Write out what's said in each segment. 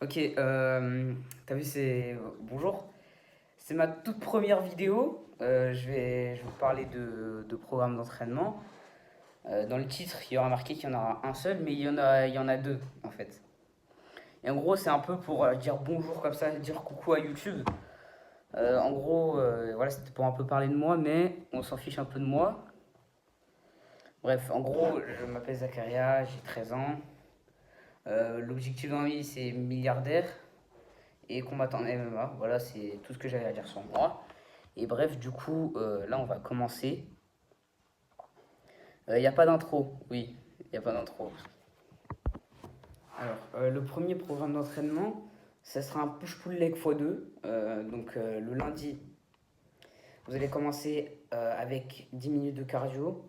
Ok, t'as vu, bonjour. C'est ma toute première vidéo. Je vais vous parler de programme d'entraînement. Dans le titre, il y aura marqué qu'il y en aura un seul, mais il y en a deux en fait. Et en gros, c'est un peu pour dire bonjour comme ça, dire coucou à YouTube. En gros, voilà, c'était pour un peu parler de moi, mais on s'en fiche un peu de moi. Bref, en gros, je m'appelle Zakaria, j'ai 13 ans. L'objectif dans la vie, c'est milliardaire et combattant en MMA. Voilà, c'est tout ce que j'avais à dire sur moi. Et bref, du coup, là, on va commencer. Il n'y a pas d'intro, oui, il n'y a pas d'intro. Alors, le premier programme d'entraînement, ça sera un push-pull leg x2. Donc, le lundi, vous allez commencer avec 10 minutes de cardio.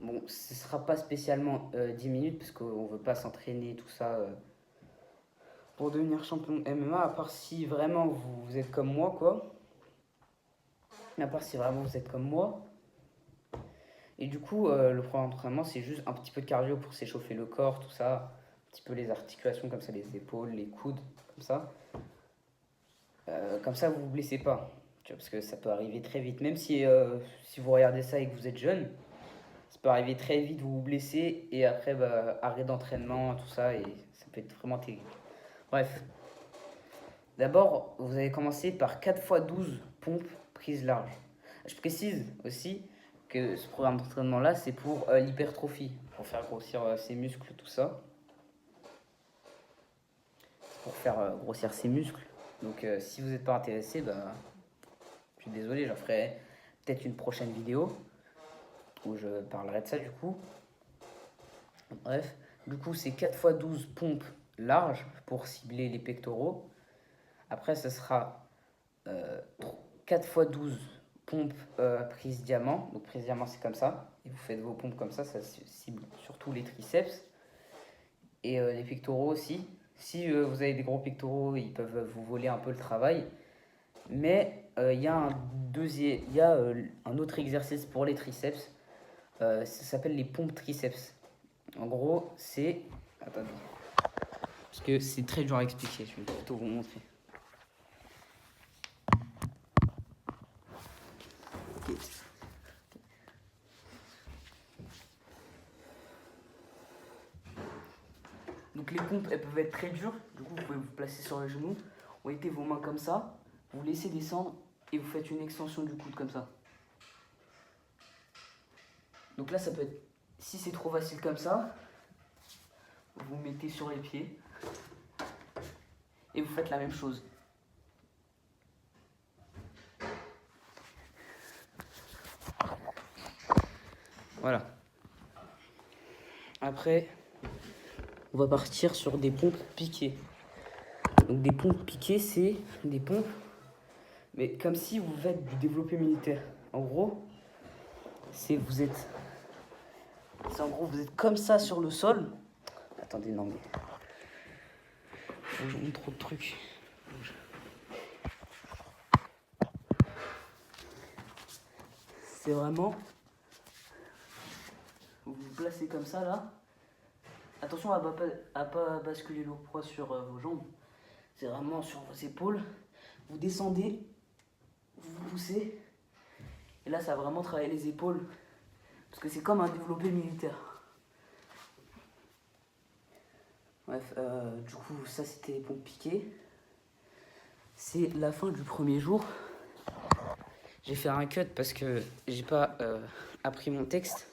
Bon, ce ne sera pas spécialement 10 minutes, parce qu'on ne veut pas s'entraîner, tout ça, pour devenir champion MMA, à part si vraiment vous êtes comme moi, quoi. À part si vraiment vous êtes comme moi. Et du coup, le programme d'entraînement, c'est juste un petit peu de cardio pour s'échauffer le corps, tout ça. Un petit peu les articulations, comme ça, les épaules, les coudes, comme ça. Comme ça, vous vous blessez pas. Tu vois, parce que ça peut arriver très vite. Même si vous regardez ça et que vous êtes jeune, ça peut arriver très vite, vous vous blessez. Et après, bah, arrêt d'entraînement, tout ça. Et ça peut être vraiment terrible. Bref. D'abord, vous allez commencer par 4 fois 12 pompes prises larges. Je précise aussi que ce programme d'entraînement-là, c'est pour l'hypertrophie, pour faire grossir ses muscles, tout ça. Pour faire grossir ses muscles. Donc si vous n'êtes pas intéressé, bah, je suis désolé, j'en ferai peut-être une prochaine vidéo où je parlerai de ça du coup. Bref, du coup c'est 4 fois 12 pompes larges pour cibler les pectoraux. Après, ce sera 4 fois 12 pompes prise diamant. Donc prise diamant, c'est comme ça. Et vous faites vos pompes comme ça cible surtout les triceps. Et les pectoraux aussi. Si vous avez des gros pectoraux, ils peuvent vous voler un peu le travail. Mais il y a un autre exercice pour les triceps. Ça s'appelle les pompes triceps. En gros, c'est... Attendez. Parce que c'est très dur à expliquer. Je vais plutôt vous montrer. Ok. Donc les pompes, elles peuvent être très dures. Du coup, vous pouvez vous placer sur les genoux. Vous mettez vos mains comme ça. Vous laissez descendre et vous faites une extension du coude comme ça. Donc là, ça peut être... Si c'est trop facile comme ça, vous mettez sur les pieds et vous faites la même chose. Voilà. Après, on va partir sur des pompes piquées. Donc des pompes piquées, c'est des pompes, mais comme si vous faites du développé militaire. En gros, en gros, vous êtes comme ça sur le sol. Attendez, non mais, je vous montre trop de trucs. C'est vraiment, vous vous placez comme ça là. Attention à pas basculer le poids sur vos jambes. C'est vraiment sur vos épaules. Vous descendez, vous vous poussez. Et là, ça va vraiment travailler les épaules. Parce que c'est comme un développé militaire. Bref, du coup, ça c'était les pompes piquées. C'est la fin du premier jour. J'ai fait un cut parce que j'ai pas appris mon texte.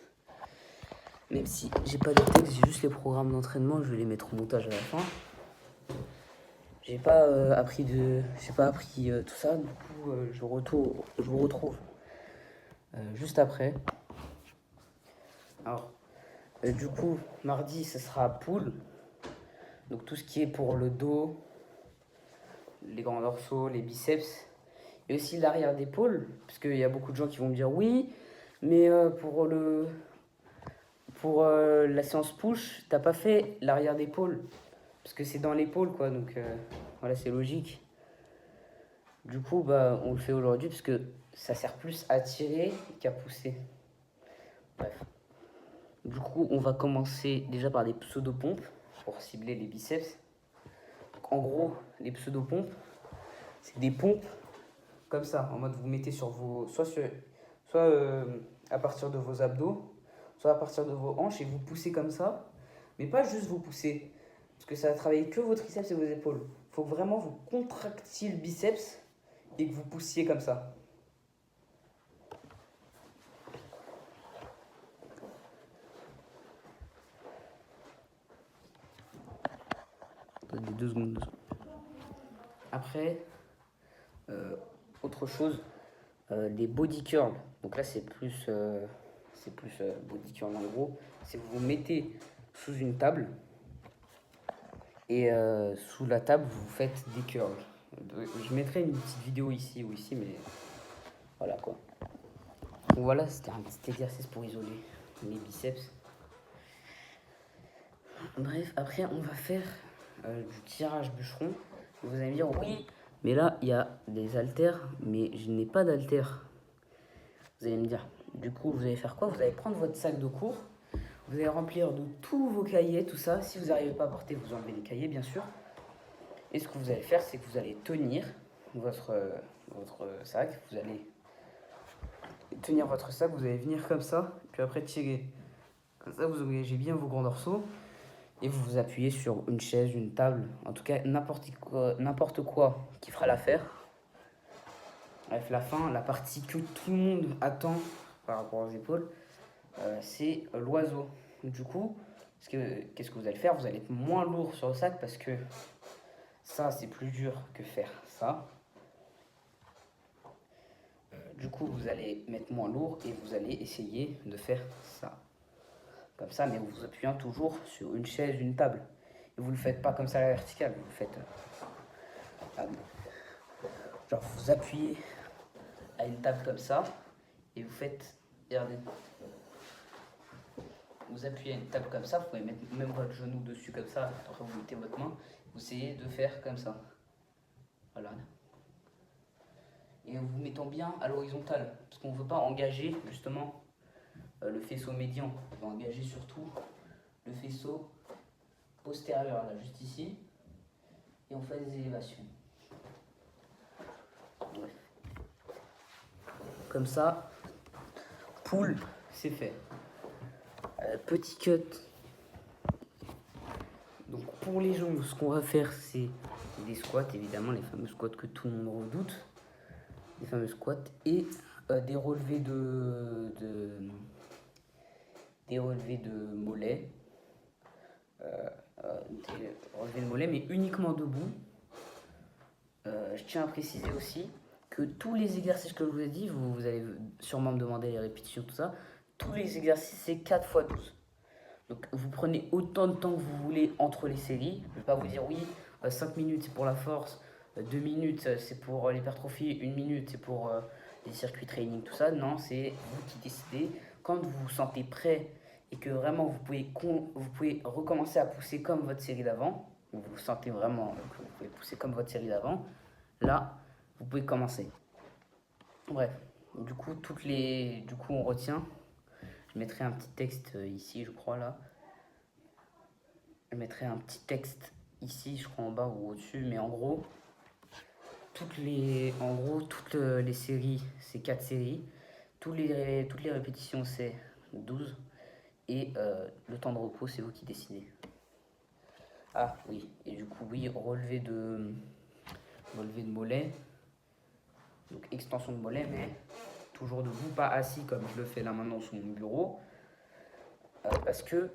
Même si j'ai pas de texte, j'ai juste les programmes d'entraînement, je vais les mettre au montage à la fin. J'ai pas appris tout ça, du coup je vous retrouve juste après. Alors, du coup, mardi, ce sera pull. Donc tout ce qui est pour le dos, les grands dorsaux, les biceps. Et aussi l'arrière d'épaule, parce qu'il y a beaucoup de gens qui vont me dire oui, mais pour la séance push, t'as pas fait l'arrière d'épaule. Parce que c'est dans l'épaule, quoi, donc voilà, c'est logique. Du coup, bah, on le fait aujourd'hui parce que ça sert plus à tirer qu'à pousser. Bref. Du coup, on va commencer déjà par des pseudo-pompes pour cibler les biceps. Donc en gros, les pseudo-pompes, c'est des pompes comme ça, en mode vous mettez sur vos, soit à partir de vos abdos, soit à partir de vos hanches et vous poussez comme ça, mais pas juste vous poussez, parce que ça va travailler que vos triceps et vos épaules. Il faut que vraiment vous contractiez le biceps et que vous poussiez comme ça. Attendez 2 secondes. Après, autre chose, les body curls. Donc là, c'est plus body curl en gros. C'est vous vous mettez sous une table et sous la table, vous faites des curls. Je mettrai une petite vidéo ici ou ici, mais voilà quoi. Donc voilà, c'était un petit exercice pour isoler les biceps. Bref, après, on va faire du tirage bûcheron. Vous allez me dire, oui, mais là, il y a des haltères, mais je n'ai pas d'haltères. Vous allez me dire, du coup, vous allez faire quoi? Vous allez prendre votre sac de cours, vous allez remplir de tous vos cahiers, tout ça. Si vous n'arrivez pas à porter, vous enlevez les cahiers, bien sûr. Et ce que vous allez faire, c'est que vous allez tenir votre sac. Vous allez tenir votre sac, vous allez venir comme ça, puis après tirer. Comme ça, vous engagez bien vos grands dorsaux. Et vous vous appuyez sur une chaise, une table, en tout cas n'importe quoi qui fera l'affaire. Bref, la fin, la partie que tout le monde attend par rapport aux épaules, c'est l'oiseau. Du coup, qu'est-ce que vous allez faire? Vous allez être moins lourd sur le sac parce que ça, c'est plus dur que faire ça. Du coup, vous allez mettre moins lourd et vous allez essayer de faire ça. Comme ça, mais vous appuyant toujours sur une chaise, une table. Et vous ne le faites pas comme ça à la verticale, vous le faites... genre, vous appuyez à une table comme ça, et vous faites... Regardez. Vous appuyez à une table comme ça, vous pouvez mettre même votre genou dessus comme ça, après vous mettez votre main, vous essayez de faire comme ça. Voilà. Et en vous mettant bien à l'horizontale, parce qu'on ne veut pas engager justement le faisceau médian, on va engager surtout le faisceau postérieur, là, juste ici, et on fait des élévations. Ouais. Comme ça, pull, c'est fait. Petit cut. Donc pour les jambes, ce qu'on va faire, c'est des squats, évidemment, les fameux squats que tout le monde redoute. Les fameux squats et des relevés des relevés de mollets. Des relevés de mollets, mais uniquement debout. Je tiens à préciser aussi que tous les exercices que je vous ai dit, vous allez sûrement me demander les répétitions, tout ça. Tous les exercices, c'est 4 x 12. Donc vous prenez autant de temps que vous voulez entre les séries. Je ne vais pas vous dire oui, 5 minutes c'est pour la force, 2 minutes c'est pour l'hypertrophie, 1 minute c'est pour les circuits training, tout ça. Non, c'est vous qui décidez. Quand vous vous sentez prêt et que vraiment vous pouvez recommencer à pousser comme votre série d'avant, vous vous sentez vraiment que vous pouvez pousser comme votre série d'avant, là vous pouvez commencer. Bref, du coup on retient. Je mettrai un petit texte ici, je crois, là. Je mettrai un petit texte ici, je crois, en bas ou au-dessus. Mais en gros, toutes les séries, c'est 4 séries. Toutes les répétitions, c'est 12. Et le temps de repos, c'est vous qui décidez. Ah, oui. Et du coup, oui, relevé de mollet. Donc, extension de mollet, mais... toujours debout, pas assis comme je le fais là maintenant sous mon bureau. Parce que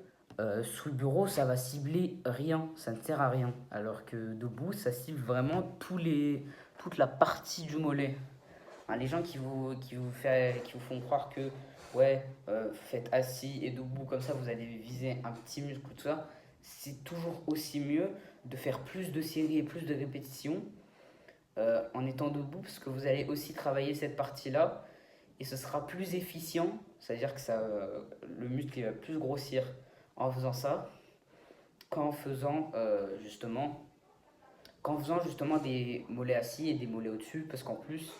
sous le bureau, ça va cibler rien, ça ne sert à rien. Alors que debout, ça cible vraiment toute la partie du mollet. Hein, les gens qui vous font croire que ouais, faites assis et debout comme ça, vous allez viser un petit muscle ou tout ça. C'est toujours aussi mieux de faire plus de séries et plus de répétitions en étant debout, parce que vous allez aussi travailler cette partie-là. Et ce sera plus efficient, c'est-à-dire que le muscle va plus grossir en faisant ça qu'en faisant justement des mollets assis et des mollets au-dessus, parce qu'en plus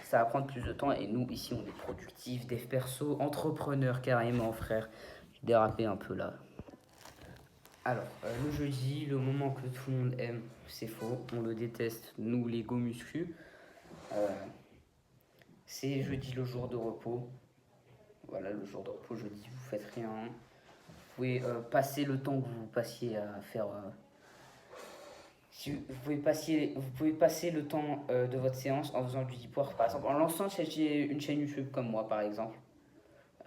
ça va prendre plus de temps. Et nous ici on est productifs, dev perso, entrepreneurs carrément, frère. J'ai dérapé un peu là. Alors, le jeudi, le moment que tout le monde aime, c'est faux, on le déteste, nous les go muscu. C'est jeudi le jour de repos. Voilà, le jour de repos, jeudi, vous faites rien. Vous pouvez passer le temps que vous passiez à faire. Si vous pouvez passer le temps de votre séance en faisant du deep work, par exemple, en lançant une chaîne YouTube comme moi, par exemple.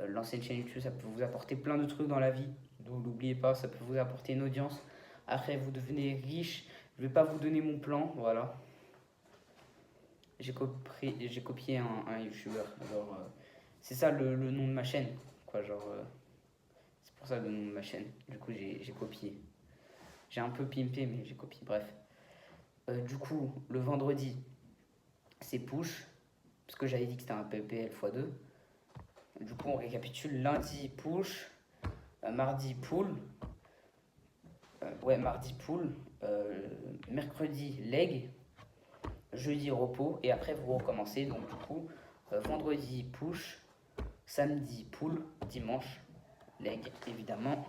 Lancer une chaîne YouTube, ça peut vous apporter plein de trucs dans la vie. Donc n'oubliez pas, ça peut vous apporter une audience. Après, vous devenez riche. Je vais pas vous donner mon plan, voilà. J'ai copié un YouTuber. C'est ça le nom de ma chaîne, quoi. C'est pour ça le nom de ma chaîne. Du coup, j'ai copié. J'ai un peu pimpé, mais j'ai copié. Bref. Du coup, le vendredi, c'est push. Parce que j'avais dit que c'était un PPL x2. Du coup, on récapitule. Lundi, push. Mardi, pull. Mardi, pull. Mercredi, leg. Jeudi, repos. Et après, vous recommencez. Donc, du coup, vendredi, push. Samedi, pull. Dimanche, leg, évidemment.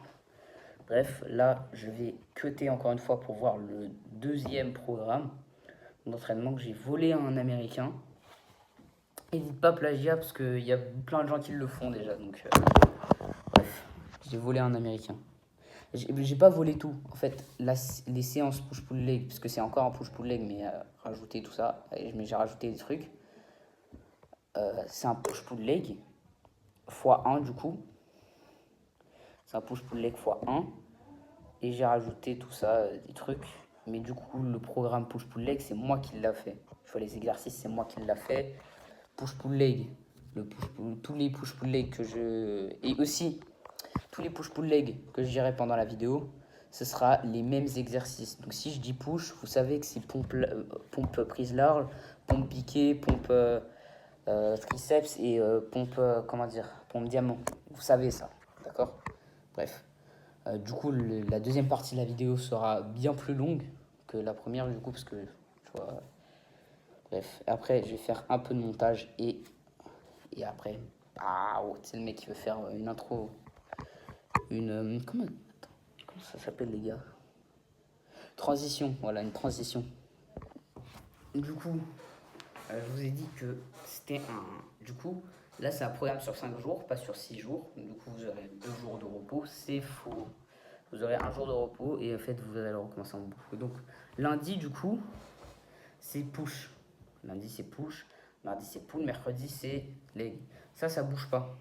Bref, là, je vais cutter encore une fois pour voir le deuxième programme d'entraînement que j'ai volé à un Américain. N'hésite pas plagiat parce qu'il y a plein de gens qui le font déjà. Donc, bref, j'ai volé à un Américain. J'ai pas volé tout. En fait, les séances push-pull-leg, parce que c'est encore un push-pull-leg, mais rajouter tout ça, mais j'ai rajouté des trucs. C'est un push-pull-leg x1 du coup. C'est un push-pull-leg x1. Et j'ai rajouté tout ça, des trucs. Mais du coup, le programme push-pull-leg, c'est moi qui l'a fait. Tu vois, les exercices, c'est moi qui l'a fait. Push-pull-leg, tous les push-pull-leg que je... Et aussi, tous les push-pull-leg que je dirai pendant la vidéo, ce sera les mêmes exercices. Donc si je dis push, vous savez que c'est pompe prise large, pompe piqué, pompe triceps et pompe, pompe diamant. Vous savez ça, d'accord? Bref. Du coup, la deuxième partie de la vidéo sera bien plus longue que la première, du coup, parce que, tu vois... Bref, après, je vais faire un peu de montage et après... Ah, oh, c'est le mec qui veut faire une intro. Comment ça s'appelle, les gars? Transition, voilà, une transition. Du coup, je vous ai dit que c'était un... Du coup, là, c'est un programme sur 5 jours, pas sur 6 jours. Du coup, vous aurez 2 jours de repos. C'est faux. Vous aurez un jour de repos et en fait, vous allez recommencer en boucle. Donc, lundi, du coup, c'est push. Lundi, c'est push. Mardi, c'est pull. Mercredi, c'est leg. Ça bouge pas.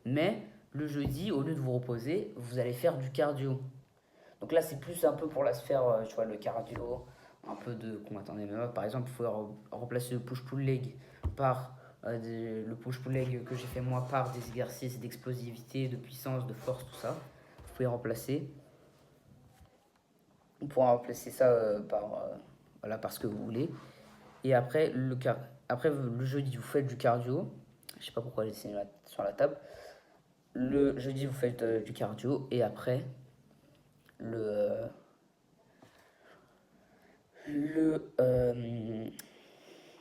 Mais le jeudi, au lieu de vous reposer, vous allez faire du cardio. Donc là, c'est plus un peu pour la sphère, tu vois, le cardio, un peu de... Attendez, mais par exemple, il faut remplacer le push-pull-leg par le push-pull-leg que j'ai fait moi par des exercices d'explosivité, de puissance, de force, tout ça. Vous pouvez remplacer. Vous pourrez remplacer ça par ce que vous voulez. Et après, le jeudi, vous faites du cardio. Je sais pas pourquoi j'ai dessiné sur la table. Le jeudi, vous faites du cardio. Et après, le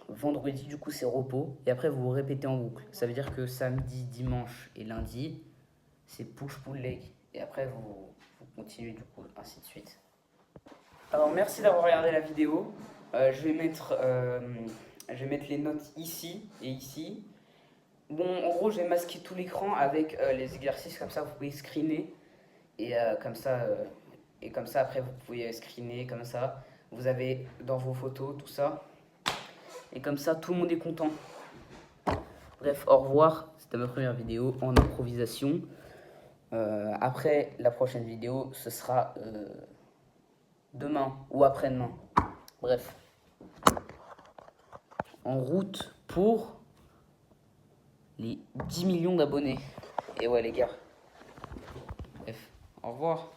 vendredi, du coup, c'est repos. Et après, vous répétez en boucle. Ça veut dire que samedi, dimanche et lundi, c'est push-pull-leg. Et après, vous continuez, du coup, ainsi de suite. Alors, merci d'avoir regardé la vidéo. Je vais mettre les notes ici et ici. Bon, en gros, j'ai masqué tout l'écran avec les exercices. Comme ça, vous pouvez screener. Et comme ça, après, vous pouvez screener comme ça. Vous avez dans vos photos tout ça. Et comme ça, tout le monde est content. Bref, au revoir. C'était ma première vidéo en improvisation. Après, la prochaine vidéo, ce sera demain ou après-demain. Bref. En route pour les 10 millions d'abonnés. Et ouais, les gars. Bref, au revoir.